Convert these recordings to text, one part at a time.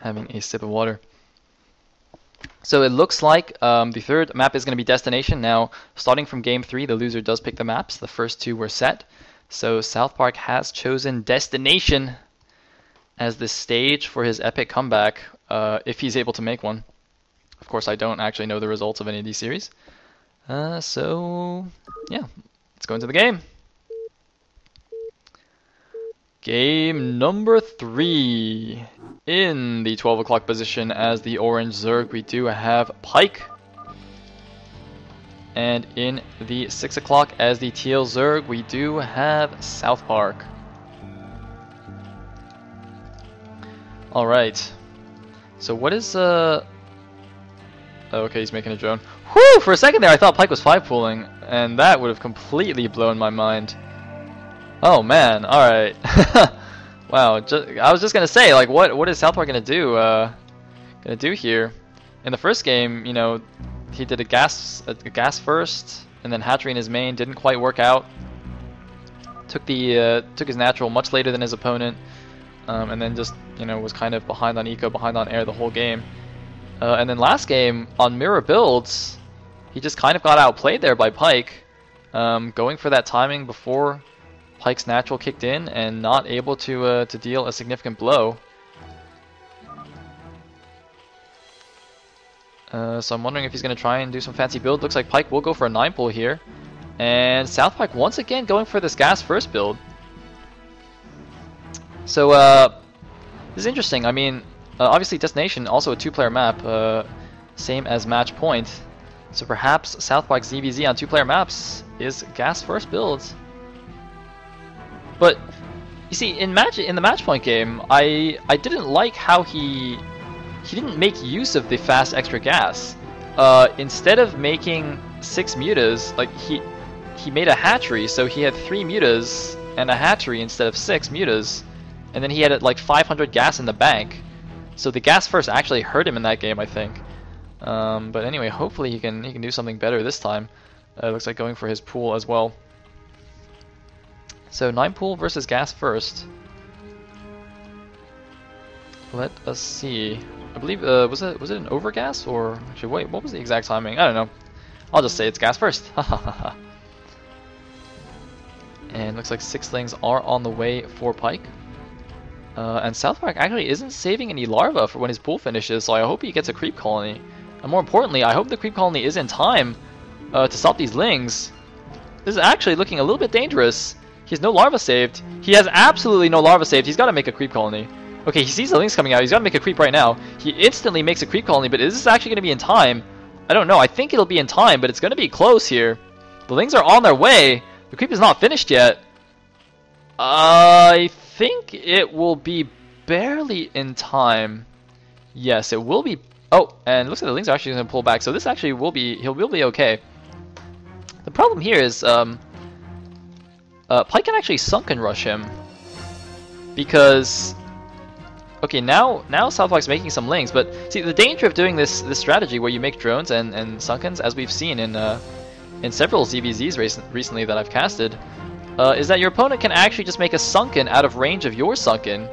Having a sip of water. So it looks like the third map is going to be Destination. Now, starting from Game 3, the loser does pick the maps. The first two were set. So SouthPark has chosen Destination as the stage for his epic comeback, if he's able to make one. Of course, I don't actually know the results of any of these series. So, yeah, let's go into the game. Game number 3. In the 12 o'clock position as the orange Zerg, we do have Pike. And in the 6 o'clock as the teal Zerg, we do have SouthPark. Alright. So what is oh, okay, he's making a drone. Whew! For a second there I thought Pike was 5-pooling, and that would have completely blown my mind. Oh man, alright. Wow, I was just gonna say, like, what is SouthPark gonna do here? In the first game, you know, he did a gas first, and then hatchery in his main didn't quite work out. Took his natural much later than his opponent, and then just, you know, was kind of behind on eco, behind on air the whole game. And then last game on mirror builds, he just kind of got outplayed there by Pike, going for that timing before Pike's natural kicked in and not able to deal a significant blow. So I'm wondering if he's going to try and do some fancy build. Looks like Pike will go for a 9-pull here. And SouthPark once again going for this gas first build. So this is interesting. I mean, obviously Destination, also a 2-player map, same as Match Point. So perhaps SouthPark's ZVZ on 2-player maps is gas first builds. But you see, in the match point game, I didn't like how he didn't make use of the fast extra gas. Instead of making 6 mutas, like he made a hatchery, so he had 3 mutas and a hatchery instead of 6 mutas, and then he had like 500 gas in the bank. So the gas first actually hurt him in that game, I think. But anyway, hopefully he can do something better this time. Looks like going for his pool as well. So 9-pool versus gas first. Let us see. I believe was it an overgas, or actually wait, what was the exact timing? I don't know. I'll just say it's gas first. And looks like 6-lings are on the way for Pike. And SouthPark actually isn't saving any larvae for when his pool finishes, so I hope he gets a creep colony. And more importantly, I hope the creep colony is in time to stop these lings. This is actually looking a little bit dangerous. He has no larva saved. He has absolutely no larva saved. He's got to make a creep colony. Okay, he sees the lings coming out. He's got to make a creep right now. He instantly makes a creep colony, but is this actually going to be in time? I don't know. I think it'll be in time, but it's going to be close here. The lings are on their way. The creep is not finished yet. I think it will be barely in time. Yes, it will be. Oh, and it looks like the lings are actually going to pull back. So this actually will be, he'll be okay. The problem here is, Pike can actually sunken rush him, because okay, now SouthPark's making some lings, but see, the danger of doing this strategy where you make drones and sunkens, as we've seen in several ZVZs recently that I've casted, is that your opponent can actually just make a sunken out of range of your sunken,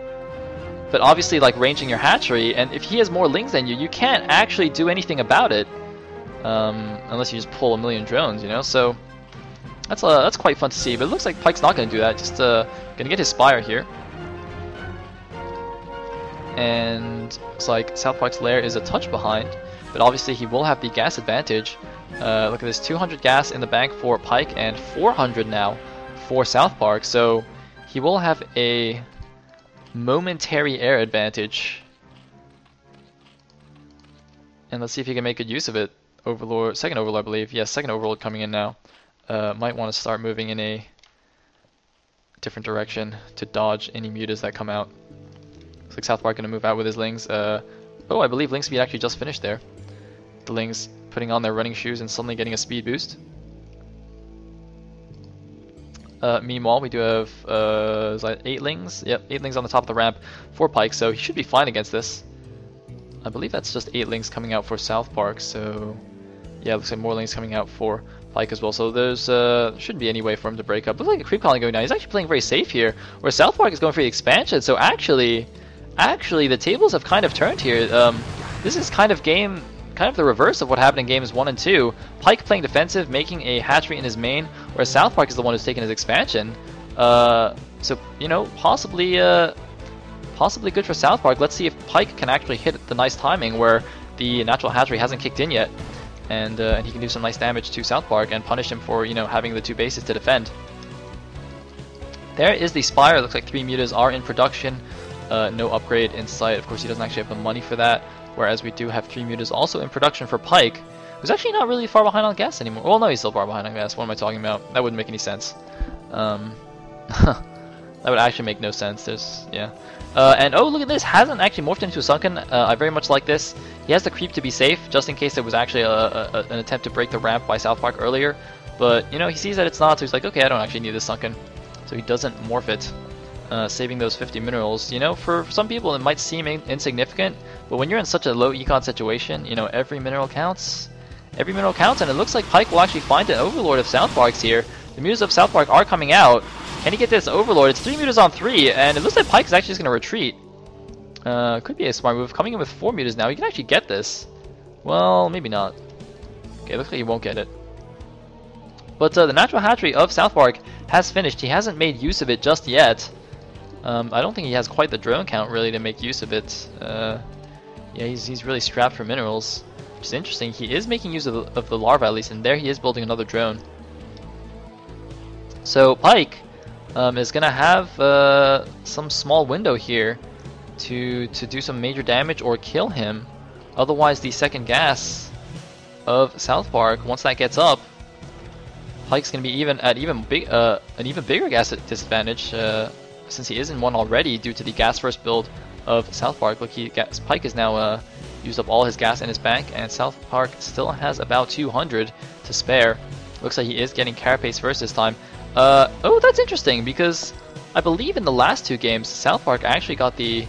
but obviously like ranging your hatchery, and if he has more lings than you can't actually do anything about it, unless you just pull a million drones, you know. So that's quite fun to see, but it looks like Pike's not going to do that. Just going to get his Spire here. And looks like SouthPark's lair is a touch behind, but obviously he will have the gas advantage. Look at this, 200 gas in the bank for Pike and 400 now for SouthPark, so he will have a momentary air advantage. And let's see if he can make good use of it. Overlord, second Overlord, I believe. Yes, second Overlord coming in now. Might want to start moving in a different direction to dodge any mutas that come out. Looks like SouthPark going to move out with his lings. Oh, I believe Ling Speed actually just finished there. The lings putting on their running shoes and suddenly getting a speed boost. Meanwhile, we do have is that 8 lings? Yep, 8 lings on the top of the ramp for Pike, so he should be fine against this. I believe that's just 8 lings coming out for SouthPark, so yeah, looks like more lings coming out for Pike as well. So there's shouldn't be any way for him to break up. Looks like a creep colony going down. He's actually playing very safe here, where SouthPark is going for the expansion. So actually, actually, the tables have kind of turned here. This is kind of the reverse of what happened in games 1 and 2. Pike playing defensive, making a hatchery in his main, whereas SouthPark is the one who's taking his expansion. So, you know, possibly good for SouthPark. Let's see if Pike can actually hit the nice timing where the natural hatchery hasn't kicked in yet, and he can do some nice damage to SouthPark and punish him for, you know, having the 2 bases to defend. There is the Spire. It looks like 3 mutas are in production. No upgrade in sight. Of course, he doesn't actually have the money for that. Whereas we do have 3 mutas also in production for Pike, who's actually not really far behind on gas anymore. Well, no, he's still far behind on gas. What am I talking about? That wouldn't make any sense. That would actually make no sense. Yeah. And oh, look at this. Hasn't actually morphed into a Sunken. I very much like this. He has the creep to be safe, just in case there was actually an attempt to break the ramp by SouthPark earlier. But, you know, he sees that it's not, so he's like, okay, I don't actually need this Sunken. So he doesn't morph it. Saving those 50 minerals. You know, for some people it might seem insignificant, but when you're in such a low econ situation, you know, every mineral counts. Every mineral counts, and it looks like Pike will actually find an Overlord of SouthPark's here. The mutas of SouthPark are coming out. Can he get this Overlord? It's 3 mutas on 3, and it looks like Pike is actually just going to retreat. Could be a smart move. Coming in with 4 mutas now, he can actually get this. Well, maybe not. Okay, looks like he won't get it. But the natural hatchery of SouthPark has finished. He hasn't made use of it just yet. I don't think he has quite the drone count really to make use of it. Yeah, he's really strapped for minerals, which is interesting. He is making use of the larva at least, and there he is building another drone. So Pike is gonna have some small window here to do some major damage or kill him. Otherwise, the second gas of SouthPark, once that gets up, Pike's gonna be an even bigger gas disadvantage. Since he is in one already due to the gas first build of SouthPark. Look, Pike has now used up all his gas in his bank, and SouthPark still has about 200 to spare. Looks like he is getting Carapace first this time. Oh, that's interesting, because I believe in the last 2 games, SouthPark actually got the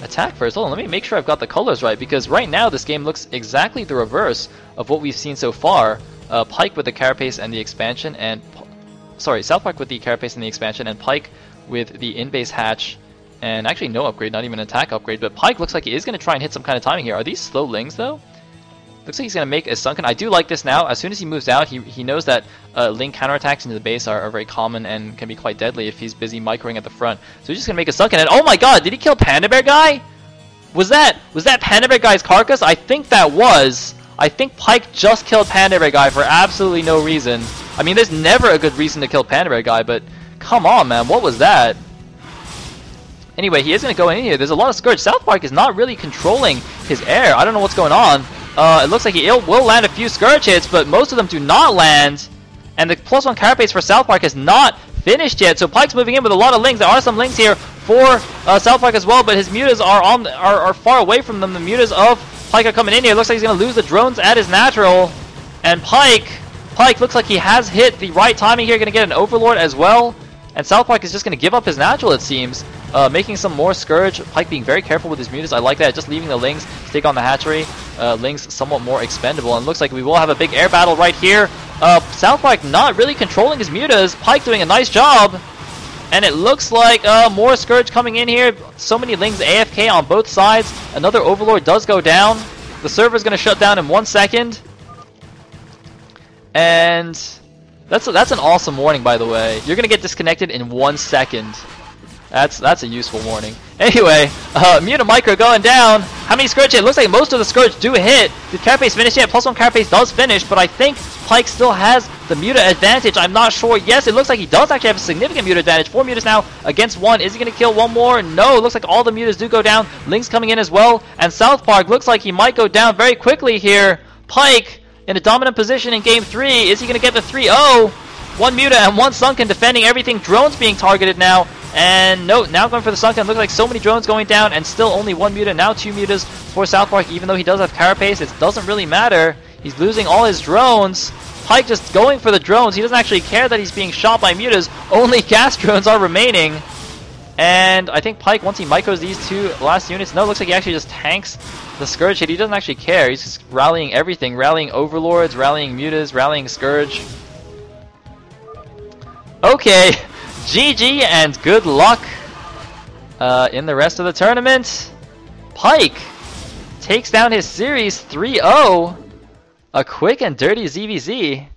attack first. Hold on, let me make sure I've got the colors right, because right now this game looks exactly the reverse of what we've seen so far. Pike with the Carapace and the expansion, and SouthPark with the Carapace and the expansion, and Pike with the in-base hatch, and actually no upgrade, not even an attack upgrade, but Pike looks like he is going to try and hit some kind of timing here. Are these slow lings though? Looks like he's going to make a Sunken. I do like this now. As soon as he moves out, he knows that ling counterattacks into the base are very common and can be quite deadly if he's busy microing at the front. So he's just going to make a Sunken, and oh my god, did he kill Panda Bear Guy? Was that Panda Bear Guy's carcass? I think that was. I think Pike just killed Panda Bear Guy for absolutely no reason. I mean, there's never a good reason to kill Panda Bear Guy, but come on, man, what was that? Anyway, he is going to go in here. There's a lot of Scourge. SouthPark is not really controlling his air. I don't know what's going on. It looks like he will land a few Scourge hits, but most of them do not land. And the +1 Carapace for SouthPark has not finished yet. So Pike's moving in with a lot of lings. There are some lings here for SouthPark as well, but his mutas are far away from them. The mutas of Pike are coming in here. Looks like he's going to lose the drones at his natural. And Pike looks like he has hit the right timing here. Going to get an Overlord as well. And SouthPark is just going to give up his natural, it seems. Making some more Scourge. Pike being very careful with his mutas. I like that. Just leaving the lings stick on the hatchery. Lings somewhat more expendable. And looks like we will have a big air battle right here. SouthPark not really controlling his mutas. Pike doing a nice job. And it looks like more Scourge coming in here. So many lings AFK on both sides. Another Overlord does go down. The server's going to shut down in 1 second. And that's an awesome warning, by the way. You're going to get disconnected in 1 second. That's a useful warning. Anyway, Muta Micro going down. How many Scourge hit? It looks like most of the Scourge do hit. Did Carapace finish yet? +1 Carapace does finish, but I think Pike still has the Muta advantage. I'm not sure. Yes, it looks like he does actually have a significant Muta advantage. 4 Mutas now against 1. Is he going to kill one more? No, it looks like all the Mutas do go down. Lings coming in as well. And SouthPark looks like he might go down very quickly here. Pike in a dominant position in Game 3. Is he going to get the 3-0? 1 Muta and 1 Sunken defending everything. Drones being targeted now. And no, now going for the Sunken. Looks like so many drones going down and still only 1 Muta. Now 2 Mutas for SouthPark. Even though he does have Carapace, it doesn't really matter. He's losing all his drones. Pike just going for the drones. He doesn't actually care that he's being shot by Mutas. Only gas drones are remaining. And I think Pike, once he micros these 2 last units, no, it looks like he actually just tanks the Scourge hit. He doesn't actually care. He's just rallying everything. Rallying Overlords, rallying Mutas, rallying Scourge. Okay. GG and good luck. in the rest of the tournament, Pike takes down his series 3-0. A quick and dirty ZVZ.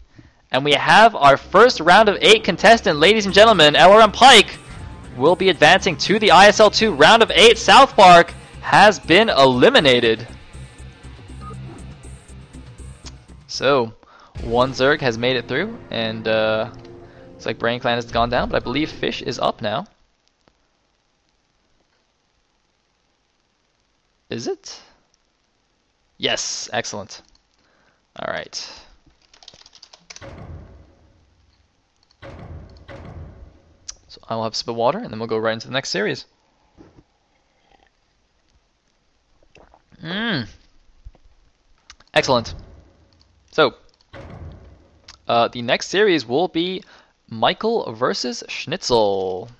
And we have our first round of 8 contestant, ladies and gentlemen. LRM Pike will be advancing to the ISL 2 round of 8. SouthPark has been eliminated. So, one Zerg has made it through, and looks like Brain Clan has gone down, but I believe Fish is up now. Is it? Yes, excellent. Alright. So I will have a sip of water, and then we'll go right into the next series. Excellent. So, the next series will be Michael versus Schnitzel.